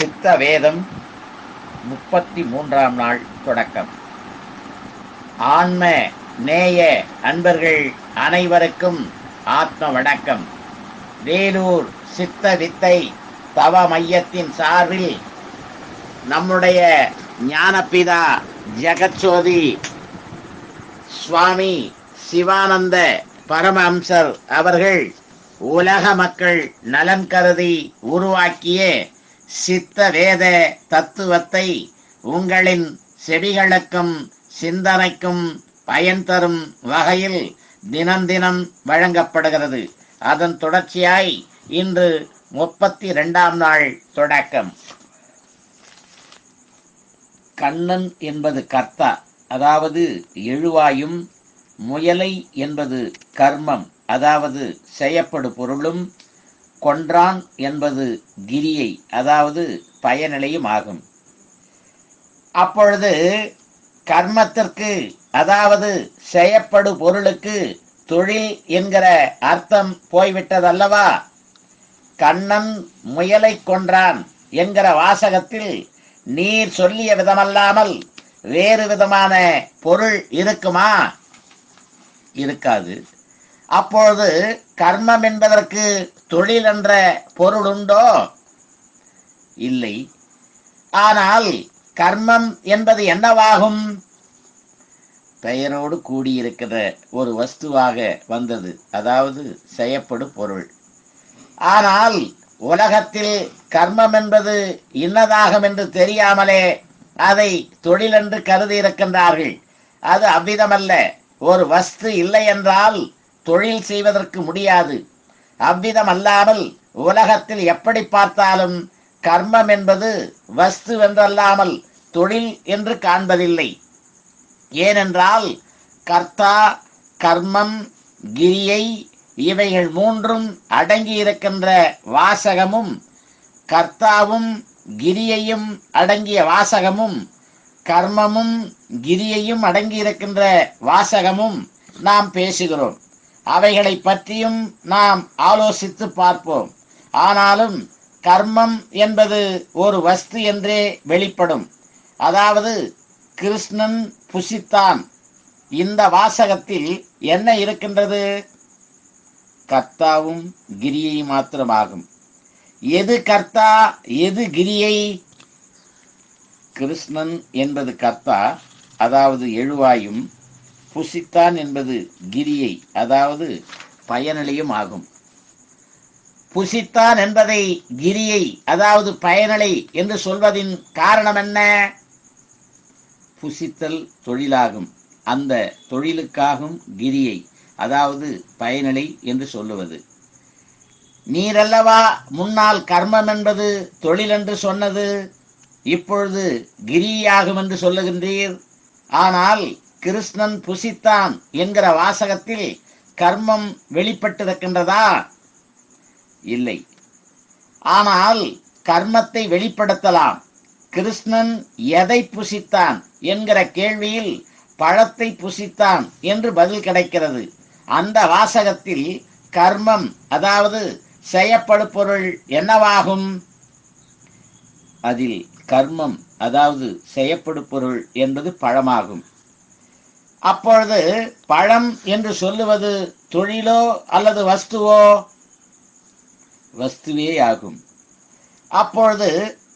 சித்த வேதம் 33ஆம் நாள் தொடக்கம். ஆன்ம நேய அன்பர்கள் அனைவருக்கும் ஆத்ம வணக்கம். வேலூர் சித்த வித்தை தவ மையத்தின் சார்பில் நம்முடைய ஞானபிதா ஜெகச்சோதி சுவாமி சிவானந்த பரமஹம்சர் அவர்கள் உலக மக்கள் நலன் கருதி உருவாக்கிய சித்த வேத தத்துவத்தை உங்களின் செவிகளுக்கும் சிந்தனைக்கும் பயன் தரும் வகையில் தினம் தினம் வழங்கப்படுகிறது. அதன் தொடர்ச்சியாய் இன்று 32ஆம் நாள் தொடக்கம். கண்ணன் என்பது கர்த்தா, அதாவது எழுவாயும், முயலை என்பது கர்மம், அதாவது செய்யப்படு பொருளும், கொன்றான் என்பது கிரியை, அதாவது பயனிலையும் ஆகும். அப்பொழுது கர்மத்திற்கு, அதாவது செய்யப்படு பொருளுக்கு தொழில் என்கிற அர்த்தம் போய்விட்டதல்லவா? கண்ணன் முயலை கொன்றான் என்கிற வாசகத்தில் நீர் சொல்லிய விதமல்லாமல் வேறு விதமான பொருள் இருக்குமா? இருக்காது. அப்பொழுது கர்மம் என்பதற்கு தொழில் என்ற பொருள் உண்டோ? இல்லை. ஆனால் கர்மம் என்பது என்னவாகும்? பெயரோடு கூடியிருக்கிற ஒரு வஸ்துவாக வந்தது, அதாவது செய்யப்படும் பொருள். ஆனால் உலகத்தில் கர்மம் என்பது இன்னதாகும் என்று தெரியாமலே அதை தொழில் என்று கருதி இருக்கின்றார்கள். அது அவ்விதமல்ல. ஒரு வஸ்து இல்லை என்றால் தொழில் செய்வதற்கு முடியாது. அவ்விதம் அல்லாமல் உலகத்தில் எப்படி பார்த்தாலும் கர்மம் என்பது வஸ்து என்றல்லாமல் தொழில் என்று காண்பதில்லை. ஏனென்றால் கர்த்தா, கர்மம், கிரியை இவைகள் மூன்றும் அடங்கி இருக்கின்ற வாசகமும், கர்த்தாவும் கிரியையும் அடங்கிய வாசகமும், கர்மமும் கிரியையும் அடங்கி இருக்கின்ற வாசகமும் நாம் பேசுகிறோம். அவைகளை பற்றியும் நாம் ஆலோசித்து பார்ப்போம். ஆனாலும் கர்மம் என்பது ஒரு வஸ்து என்றே வெளிப்படும். அதாவது கிருஷ்ணன் புசித்தான். இந்த வாசகத்தில் என்ன இருக்கின்றது? கர்த்தாவும் கிரியை மாத்திரமாகும். எது கர்த்தா, எது கிரியை? கிருஷ்ணன் என்பது கர்த்தா, அதாவது எழுவாயும், புசித்தான் என்பது கிரியை, அதாவது பயனிலையும் ஆகும். புசித்தான் என்பதை கிரியை, அதாவது பயனிலை என்று சொல்வதின் காரணம் என்ன? புசித்தல் தொழிலாகும். அந்த தொழிலுக்காகும் கிரியை, அதாவது பயனிலை என்று சொல்லுவது. நீரல்லவா முன்னால் கர்மம் என்பது தொழில் என்று சொன்னது, இப்பொழுது கிரியாகும் என்று சொல்லுகின்றீர். ஆனால் கிருஷ்ணன் புசித்தான் என்கிற வாசகத்தில் கர்மம் வெளிப்பட்டிருக்கின்றதா? இல்லை. ஆனால் கர்மத்தை வெளிப்படுத்தலாம். கிருஷ்ணன் எதை புசித்தான் என்கிற கேள்வியில் பழத்தை புசித்தான் என்று பதில் கிடைக்கிறது. அந்த வாசகத்தில் கர்மம், அதாவது செய்யப்படு பொருள் என்னவாகும்? அதில் கர்மம், அதாவது செய்யப்படு பொருள் என்பது பழமாகும். அப்பொழுது பழம் என்று சொல்லுவது தொழிலோ அல்லது வஸ்துவோ? வஸ்துவே ஆகும். அப்பொழுது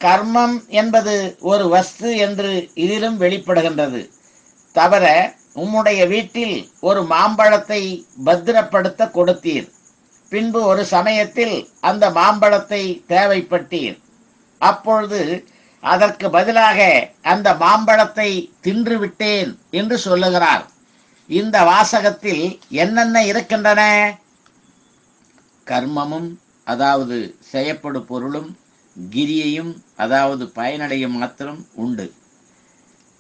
கர்மம் என்பது ஒரு வஸ்து என்று இதிலும் வெளிப்படுகின்றது. தவிர உம்முடைய வீட்டில் ஒரு மாம்பழத்தை பத்திரப்படுத்த கொடுத்தீர். பின்பு ஒரு சமயத்தில் அந்த மாம்பழத்தை தேவைப்பட்டீர். அப்பொழுது அதற்கு பதிலாக அந்த மாம்பழத்தை தின்று விட்டேன் என்று சொல்லுகிறார். இந்த வாசகத்தில் என்னென்ன இருக்கின்றன? கர்மமும், அதாவது செய்யப்படும் பொருளும், கிரியையும், அதாவது பயனடையும் மாத்திரம் உண்டு.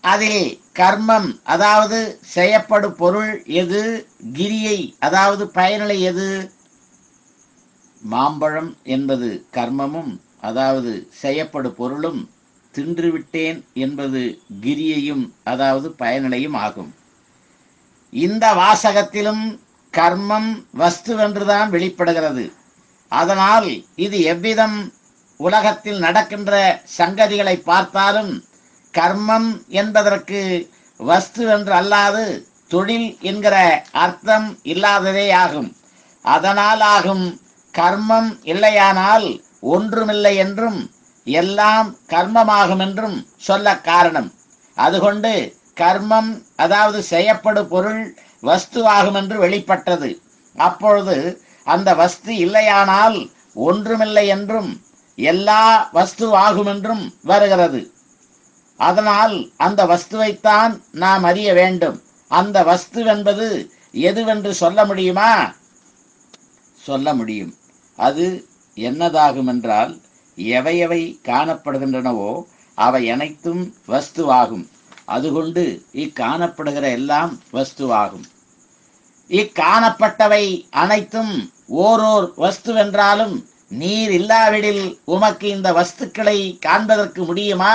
அதில் கர்மம், அதாவது செய்யப்படும் பொருள் எது? கிரியை, அதாவது பயனிலை எது? மாம்பழம் என்பது கர்மமும், அதாவது செய்யப்படும் பொருளும், தின்றுவிட்டேன் என்பது கிரியையும், அதாவது பயனிலையும் ஆகும். இந்த வாசகத்திலும் கர்மம் வஸ்துவென்றுதான் வெளிப்படுகிறது. அதனால் இது எவ்விதம் உலகத்தில் நடக்கின்ற சங்கதிகளை பார்த்தாலும் கர்மம் என்பதற்கு வஸ்து என்று அல்லாது தொழில் என்கிற அர்த்தம் இல்லாததே ஆகும். அதனால் ஆகும் கர்மம் இல்லையானால் ஒன்றுமில்லை என்றும் எல்லாம் கர்மமாகும் என்றும் சொல்ல காரணம். அதுகொண்டு கர்மம் அதாவது செய்யப்படும் பொருள் வஸ்துவாகும் என்று வெளிப்பட்டது. அப்பொழுது அந்த வஸ்து இல்லையானால் ஒன்றுமில்லை என்றும் எல்லா வஸ்துவாகும் என்றும் வருகிறது. அதனால் அந்த வஸ்துவைத்தான் நாம் அறிய வேண்டும். அந்த வஸ்து என்பது எதுவென்று சொல்ல முடியுமா? சொல்ல முடியும். அது என்னதாகும் என்றால், எவையவை காணப்படுகின்றனவோ அவை அனைத்தும் வஸ்துவாகும். அதுகொண்டு இக்காணப்படுகிற எல்லாம் வஸ்துவாகும். இக்காணப்பட்டவை அனைத்தும் ஓரோர் வஸ்துவென்றாலும் நீர் இல்லாவிடில் உமக்கு இந்த வஸ்துக்களை காண்பதற்கு முடியுமா?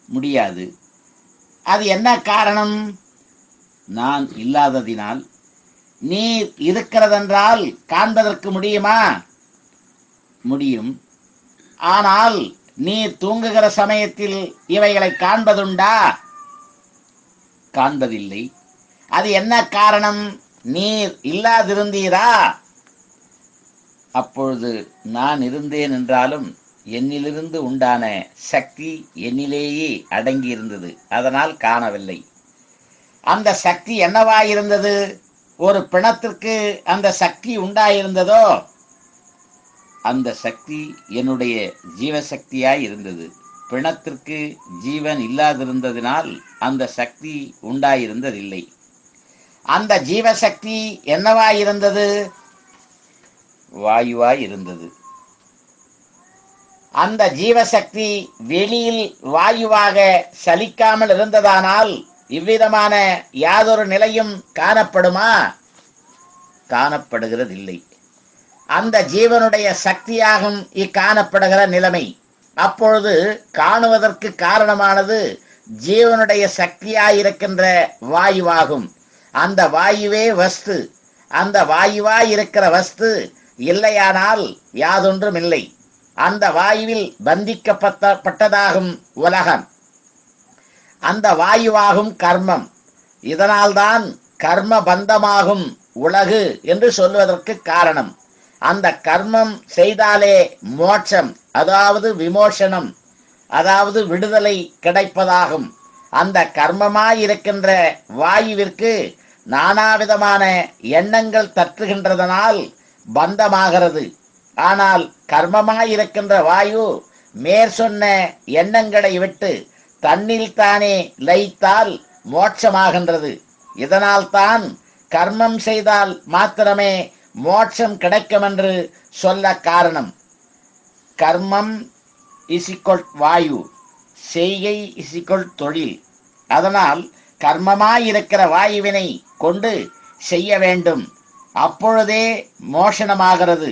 முடியாது. அது என்ன காரணம்? நான் இல்லாததினால். நீர் இருக்கிறதென்றால் காண்பதற்கு முடியுமா? முடியும். ஆனால் நீர் தூங்குகிற சமயத்தில் இவைகளை காண்பதுண்டா? காண்பதில்லை. அது என்ன காரணம்? நீர் இல்லாதிருந்தீரா? அப்பொழுது நான் இருந்தேன் என்றாலும் என்னிலிருந்து உண்டான சக்தி என்னிலேயே அடங்கியிருந்தது. அதனால் காணவில்லை. அந்த சக்தி என்னவாயிருந்தது? ஒரு பிணத்திற்கு அந்த சக்தி உண்டாயிருந்ததோ? அந்த சக்தி என்னுடைய ஜீவசக்தியாய் இருந்தது. பிணத்திற்கு ஜீவன் இல்லாதிருந்ததினால் அந்த சக்தி உண்டாயிருந்ததில்லை. அந்த ஜீவசக்தி என்னவாயிருந்தது? வாயுவாய் இருந்தது. அந்த ஜீவசக்தி வெளியில் வாயுவாக சலிக்காமல் இருந்ததானால் இவ்விதமான யாதொரு நிலையும் காணப்படுமா? காணப்படுகிறதில்லை. அந்த ஜீவனுடைய சக்தியாகும் இக்காணப்படுகிற நிலைமை. அப்பொழுது காணுவதற்கு காரணமானது ஜீவனுடைய சக்தியாயிருக்கின்ற வாயுவாகும். அந்த வாயுவே வஸ்து. அந்த வாயுவாய் இருக்கிற வஸ்து இல்லையானால் யாதொன்றும் இல்லை. அந்த வாயுவில் பந்திக்கப்பட்டதாகும் உலகம். அந்த வாயுவாகும் கர்மம். இதனால்தான் கர்ம பந்தமாகும் உலகு என்று சொல்வதற்கு காரணம். அந்த கர்மம் செய்தாலே மோட்சம் அதாவது விமோசனம் அதாவது விடுதலை கிடைப்பதாகும். அந்த இருக்கின்ற வாயுவிற்கு நானாவிதமான எண்ணங்கள் தட்டுகின்றதனால் பந்தமாகிறது. ஆனால் கர்மமாயிருக்கின்ற வாயு மேற்சொன்ன எண்ணங்களை விட்டு தன்னில் தானே லயித்தால் மோட்சமாகின்றது. இதனால் தான் கர்மம் செய்தால் மாத்திரமே மோட்சம் கிடைக்கும் என்று சொல்ல காரணம். கர்மம் இசிக்கொள் வாயு, செய்கை இசிக்கொள் தொழில். அதனால் கர்மமாயிருக்கிற வாயுவினை கொண்டு செய்ய வேண்டும். அப்பொழுதே மோஷனமாகிறது.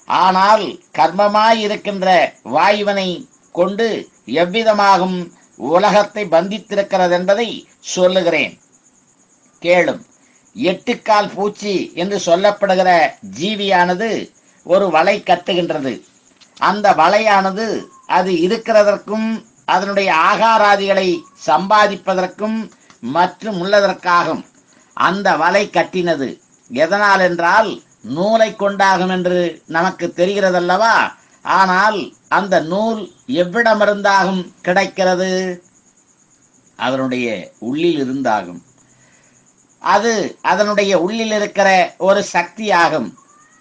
ஆனால் கர்மமாயிருக்கின்ற வாயுவினை கொண்டு எவ்விதமாகும் உலகத்தை பந்தித்திருக்கிறது என்பதை சொல்லுகிறேன், கேளும். 8 கால் பூச்சி என்று சொல்லப்படுகிற ஜீவியானது ஒரு வலை கட்டுகின்றது. அந்த வலையானது அது இருக்கிறதற்கும் அதனுடைய ஆகாராதிகளை சம்பாதிப்பதற்கும் மற்றும் உள்ளதற்காகும் அந்த வலை கட்டினது. எதனால் என்றால் நூலை கொண்டாகும் என்று நமக்கு தெரிகிறதல்லவா. ஆனால் அந்த நூல் எவ்விடமிருந்தாகும் கிடைக்கிறது? அதனுடைய உள்ளில் இருந்தாகும். அது அதனுடைய உள்ளில் இருக்கிற ஒரு சக்தியாகும்.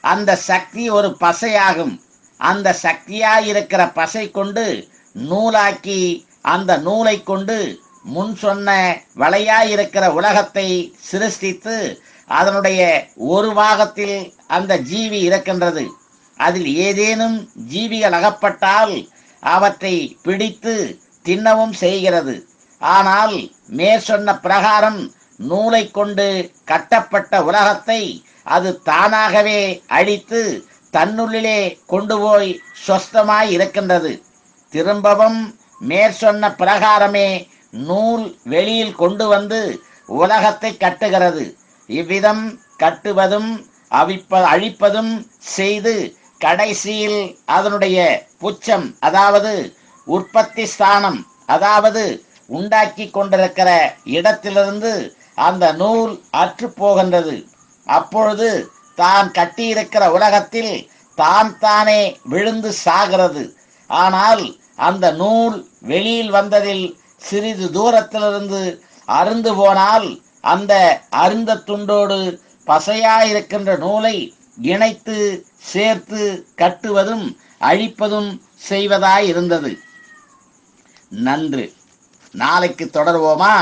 அந்த சக்தி ஒரு பசையாகும். அந்த சக்தியாயிருக்கிற பசை கொண்டு நூலாக்கி அந்த நூலை கொண்டு முன் சொன்ன வலையாயிருக்கிற உலகத்தை சிருஷ்டித்து அதனுடைய ஒரு பாகத்தில் அந்த ஜீவி இருக்கின்றது. அதில் ஏதேனும் ஜீவிகள் அகப்பட்டால் அவற்றை பிடித்து தின்னவும் செய்கிறது. ஆனால் மேற்சொன்ன பிரகாரம் நூலை கொண்டு கட்டப்பட்ட உலகத்தை அது தானாகவே அழித்து தன்னுள்ளிலே கொண்டு போய் சொஸ்தமாய் இருக்கின்றது. திரும்பவும் மேற்சொன்ன பிரகாரமே நூல் வெளியில் கொண்டு வந்து உலகத்தை கட்டுகிறது. இவ்விதம் கட்டுவதும் அழிப்பதும் செய்து கடைசியில் அதனுடைய புச்சம், அதாவது உற்பத்தி ஸ்தானம், அதாவது உண்டாக்கி கொண்டிருக்கிற இடத்திலிருந்து அந்த நூல் அற்று போகின்றது. அப்பொழுது தான் கட்டியிருக்கிற உலகத்தில் தான் தானே விழுந்து சாகிறது. ஆனால் அந்த நூல் வெளியில் வந்ததில் சிறிது தூரத்திலிருந்து அருந்து போனால் அந்த அருந்த துண்டோடு பசையாயிருக்கின்ற நூலை இணைத்து சேர்த்து கட்டுவதும் அழிப்பதும் செய்வதாயிருந்தது. நன்று. நாளைக்கு தொடர்வோமா?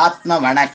ஆத்ம வணக்கம்.